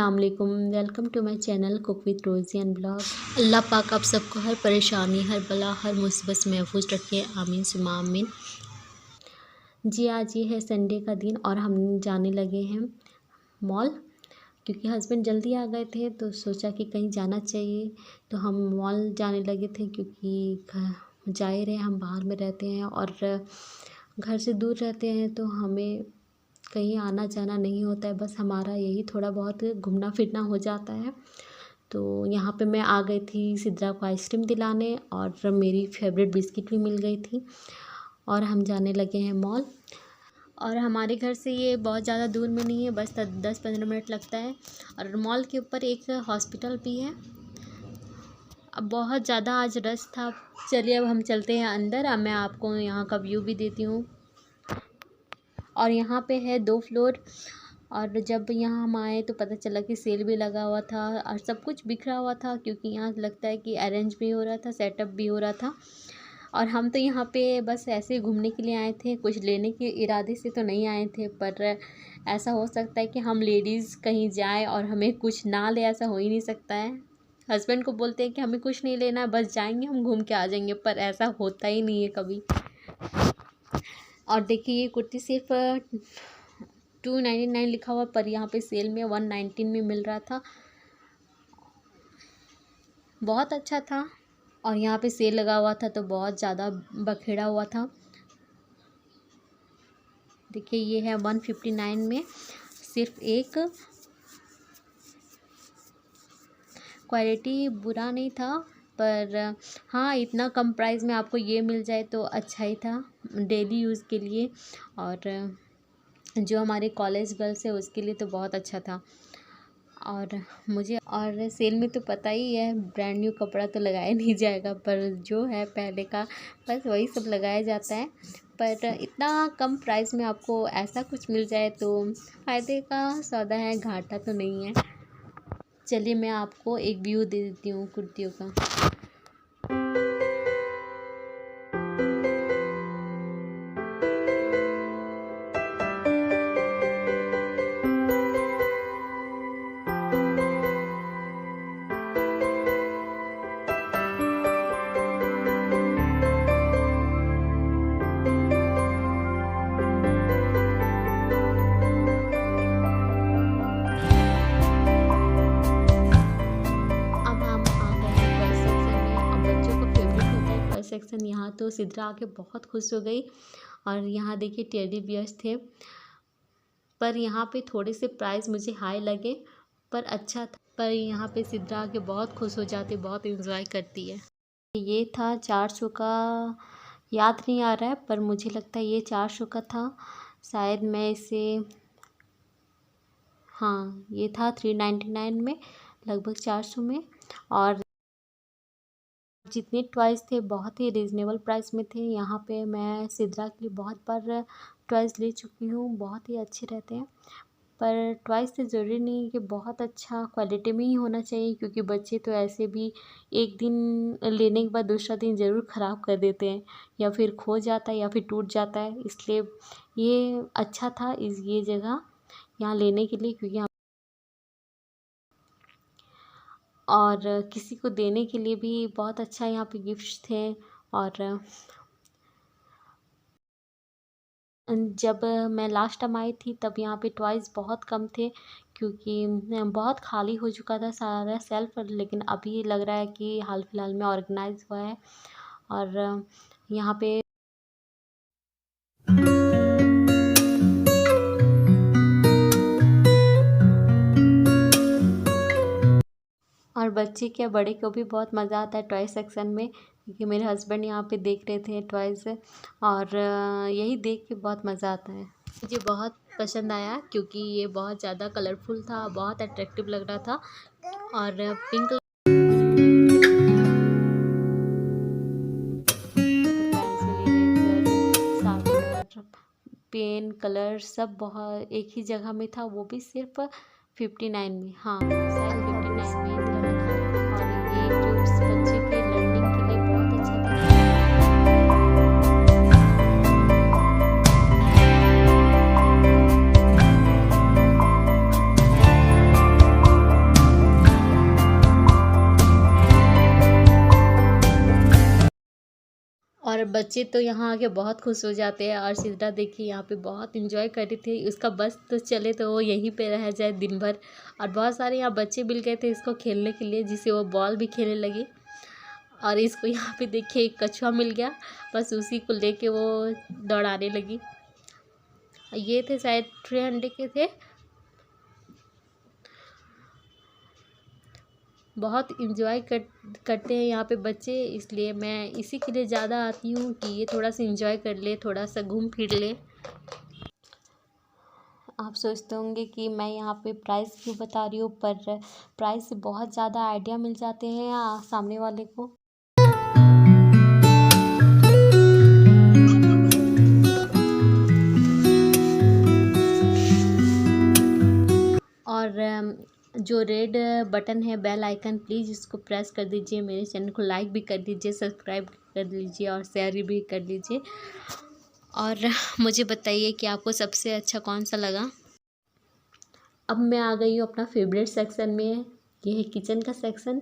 अस्सलाम वालेकुम। Welcome to my channel cook with Rosie and blog. Allah पाक आप सबको हर परेशानी, हर बला, हर मुसीबत से महफूज रखे, आमीन सुमा आमीन। जी आज ये है संडे का दिन और हम जाने लगे हैं मॉल, क्योंकि हस्बैंड जल्दी आ गए थे तो सोचा कि कहीं जाना चाहिए, तो हम मॉल जाने लगे थे। क्योंकि ज़ाहिर है हम बाहर में रहते हैं और घर से दूर रहते हैं, तो हमें कहीं आना जाना नहीं होता है। बस हमारा यही थोड़ा बहुत घूमना फिरना हो जाता है। तो यहाँ पे मैं आ गई थी सिद्रा को आइसक्रीम दिलाने और मेरी फेवरेट बिस्किट भी मिल गई थी और हम जाने लगे हैं मॉल। और हमारे घर से ये बहुत ज़्यादा दूर में नहीं है, बस 10-15 मिनट लगता है। और मॉल के ऊपर एक हॉस्पिटल भी है। अब बहुत ज़्यादा आज रश था। चलिए अब हम चलते हैं अंदर। अब मैं आपको यहाँ का व्यू भी देती हूँ। और यहाँ पे है 2 फ्लोर। और जब यहाँ हम आए तो पता चला कि सेल भी लगा हुआ था और सब कुछ बिखरा हुआ था, क्योंकि यहाँ लगता है कि अरेंज भी हो रहा था, सेटअप भी हो रहा था। और हम तो यहाँ पे बस ऐसे ही घूमने के लिए आए थे, कुछ लेने के इरादे से तो नहीं आए थे। पर ऐसा हो सकता है कि हम लेडीज़ कहीं जाएं और हमें कुछ ना ले, ऐसा हो ही नहीं सकता है। हस्बैंड को बोलते हैं कि हमें कुछ नहीं लेना है, बस जाएंगे हम घूम के आ जाएंगे, पर ऐसा होता ही नहीं है कभी। और देखिए ये कुर्ती सिर्फ 299 लिखा हुआ, पर यहाँ पे सेल में 119 में मिल रहा था। बहुत अच्छा था। और यहाँ पे सेल लगा हुआ था तो बहुत ज़्यादा बखेड़ा हुआ था। देखिए ये है 159 में सिर्फ एक। क्वालिटी बुरा नहीं था, पर हाँ इतना कम प्राइस में आपको ये मिल जाए तो अच्छा ही था डेली यूज़ के लिए। और जो हमारे कॉलेज गर्ल्स है उसके लिए तो बहुत अच्छा था। और सेल में तो पता ही है ब्रांड न्यू कपड़ा तो लगाया नहीं जाएगा, पर जो है पहले का बस वही सब लगाया जाता है। पर इतना कम प्राइस में आपको ऐसा कुछ मिल जाए तो फ़ायदे का सौदा है, घाटा तो नहीं है। चलिए मैं आपको एक व्यू दे देती हूँ कुर्तियों का। सेक्शन यहाँ तो सिद्रा आके बहुत खुश हो गई। और यहाँ देखिए टेडी बियर्स थे, पर यहाँ पे थोड़े से प्राइस मुझे हाई लगे, पर अच्छा था। पर यहाँ पे सिद्रा आके बहुत खुश हो जाती, बहुत एंजॉय करती है। ये था 400 का, याद नहीं आ रहा है, पर मुझे लगता है ये 400 का था। शायद मैं इसे, हाँ ये था 399 में, लगभग 400 में। और जितने टॉयज़ थे बहुत ही रीज़नेबल प्राइस में थे। यहाँ पे मैं सिद्रा के लिए बहुत बार टॉयज़ ले चुकी हूँ, बहुत ही अच्छे रहते हैं। पर टॉयज़ से ज़रूरी नहीं कि बहुत अच्छा क्वालिटी में ही होना चाहिए, क्योंकि बच्चे तो ऐसे भी एक दिन लेने के बाद दूसरा दिन ज़रूर ख़राब कर देते हैं, या फिर खो जाता है या फिर टूट जाता है। इसलिए ये अच्छा था ये जगह यहाँ लेने के लिए, क्योंकि और किसी को देने के लिए भी बहुत अच्छा यहाँ पे गिफ्ट्स थे। और जब मैं लास्ट टाइम आई थी तब यहाँ पे टॉयज़ बहुत कम थे, क्योंकि बहुत खाली हो चुका था सारा सेल्फ। लेकिन अभी लग रहा है कि हाल फिलहाल में ऑर्गेनाइज हुआ है। और यहाँ पे और बच्चे क्या बड़े को भी बहुत मज़ा आता है टॉय सेक्शन में, क्योंकि मेरे हस्बैंड यहाँ पे देख रहे थे टॉयज़, और यही देख के बहुत मज़ा आता है। मुझे बहुत पसंद आया क्योंकि ये बहुत ज़्यादा कलरफुल था, बहुत अट्रैक्टिव लग रहा था। और पिंक पेन कलर सब बहुत एक ही जगह में था, वो भी सिर्फ 59 में, हाँ शायद 59 में था। और ये जो बच्चे के लर्निंग के लिए बहुत अच्छा था। और बच्चे तो यहाँ आके बहुत खुश हो जाते हैं। और सिद्रा देखिए यहाँ पे बहुत इंजॉय कर रही थी, उसका बस तो चले तो वो यहीं पे रह जाए दिन भर। और बहुत सारे यहाँ बच्चे मिल गए थे इसको खेलने के लिए, जिससे वो बॉल भी खेलने लगी। और इसको यहाँ पे देखिए एक कछुआ मिल गया, बस उसी को लेके वो दौड़ाने लगी। ये थे शायद 300 के थे। बहुत इंजॉय करते हैं यहाँ पे बच्चे, इसलिए मैं इसी के लिए ज़्यादा आती हूँ कि ये थोड़ा सा इंजॉय कर ले, थोड़ा सा घूम फिर ले। आप सोचते होंगे कि मैं यहाँ पे प्राइस क्यों बता रही हूँ, पर प्राइस से बहुत ज़्यादा आइडिया मिल जाते हैं सामने वाले को। और जो रेड बटन है बेल आइकन, प्लीज़ इसको प्रेस कर दीजिए। मेरे चैनल को लाइक भी कर दीजिए, सब्सक्राइब कर लीजिए और शेयर भी कर लीजिए। और मुझे बताइए कि आपको सबसे अच्छा कौन सा लगा। अब मैं आ गई हूँ अपना फेवरेट सेक्शन में। ये है किचन का सेक्शन,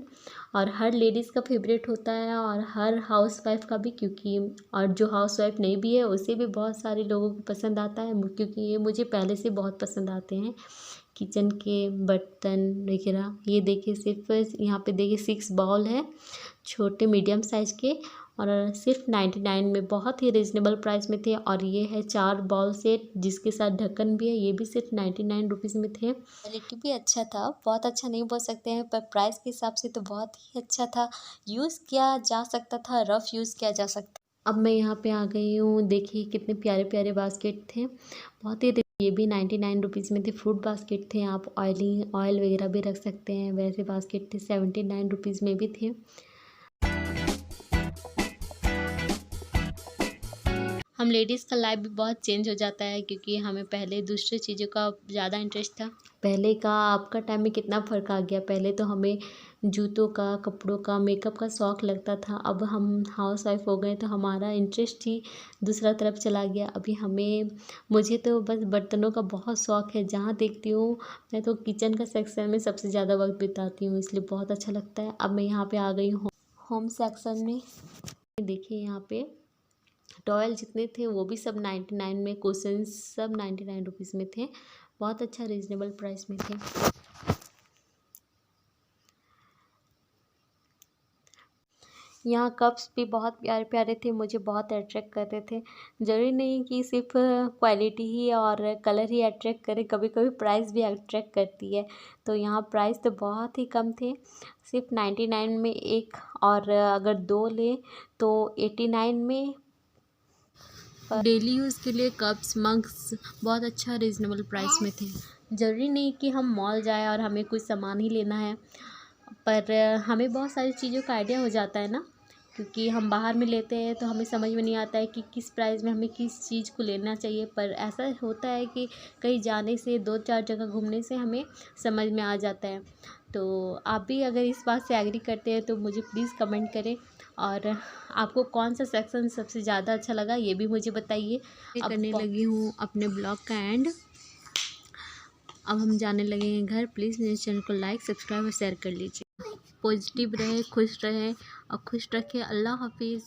और हर लेडीज़ का फेवरेट होता है और हर हाउसवाइफ का भी, क्योंकि और जो हाउसवाइफ नहीं भी है उसे भी बहुत सारे लोगों को पसंद आता है, क्योंकि ये मुझे पहले से बहुत पसंद आते हैं किचन के बर्तन वगैरह। ये देखिए सिर्फ यहाँ पे देखिए 6 बाउल है, छोटे मीडियम साइज़ के, और सिर्फ 99 में, बहुत ही रिजनेबल प्राइस में थे। और ये है 4 बाउल सेट जिसके साथ ढक्कन भी है, ये भी सिर्फ 99 रुपीज़ में थे। क्वालिटी भी अच्छा था, बहुत अच्छा नहीं बोल सकते हैं, पर प्राइस के हिसाब से तो बहुत ही अच्छा था। यूज़ किया जा सकता था, रफ़ यूज़ किया जा सकता। अब मैं यहाँ पे आ गई हूँ, देखिए कितने प्यारे प्यारे बास्केट थे, बहुत ही। ये भी 99 रुपीज़ में थे। फ्रूट बास्केट थे, आप ऑयल वगैरह भी रख सकते हैं, वैसे बास्केट थे 79 रुपीज़ में भी थे। हम लेडीज़ का लाइफ भी बहुत चेंज हो जाता है, क्योंकि हमें पहले दूसरी चीज़ों का ज़्यादा इंटरेस्ट था। पहले का आपका टाइम में कितना फ़र्क आ गया। पहले तो हमें जूतों का, कपड़ों का, मेकअप का शौक़ लगता था। अब हम हाउसवाइफ हो गए तो हमारा इंटरेस्ट ही दूसरा तरफ चला गया। अभी मुझे तो बस बर्तनों का बहुत शौक़ है। जहाँ देखती हूँ मैं तो किचन का सेक्शन में सबसे ज़्यादा वक्त बिताती हूँ, इसलिए बहुत अच्छा लगता है। अब मैं यहाँ पर आ गई हूँ होम सेक्शन में। देखिए यहाँ पे टॉयल जितने थे वो भी सब 99 में, कुशन्स सब 99 रुपीज़ में थे। बहुत अच्छा रीज़नेबल प्राइस में थे। यहाँ कप्स भी बहुत प्यारे प्यारे थे, मुझे बहुत अट्रैक्ट कर रहे थे। ज़रूरी नहीं कि सिर्फ क्वालिटी ही और कलर ही अट्रैक्ट करे, कभी कभी प्राइस भी अट्रैक्ट करती है। तो यहाँ प्राइस तो बहुत ही कम थे, सिर्फ 99 में एक, और अगर 2 ले तो 89 में। डेली यूज़ के लिए कप्स, मग्स बहुत अच्छा रीज़नेबल प्राइस में थे। ज़रूरी नहीं कि हम मॉल जाएं और हमें कुछ सामान ही लेना है, पर हमें बहुत सारी चीज़ों का आइडिया हो जाता है ना, क्योंकि हम बाहर में लेते हैं तो हमें समझ में नहीं आता है कि किस प्राइस में हमें किस चीज़ को लेना चाहिए। पर ऐसा होता है कि कहीं जाने से, 2-4 जगह घूमने से हमें समझ में आ जाता है। तो आप भी अगर इस बात से एग्री करते हैं तो मुझे प्लीज़ कमेंट करें, और आपको कौन सा सेक्शन सबसे ज़्यादा अच्छा लगा ये भी मुझे बताइए। करने लगी हूँ अपने ब्लॉग का एंड। अब हम जाने लगे हैं घर। प्लीज़ मेरे चैनल को लाइक, सब्सक्राइब और शेयर कर लीजिए। पॉजिटिव रहे, खुश रहे और खुश रखे। अल्लाह हाफिज़।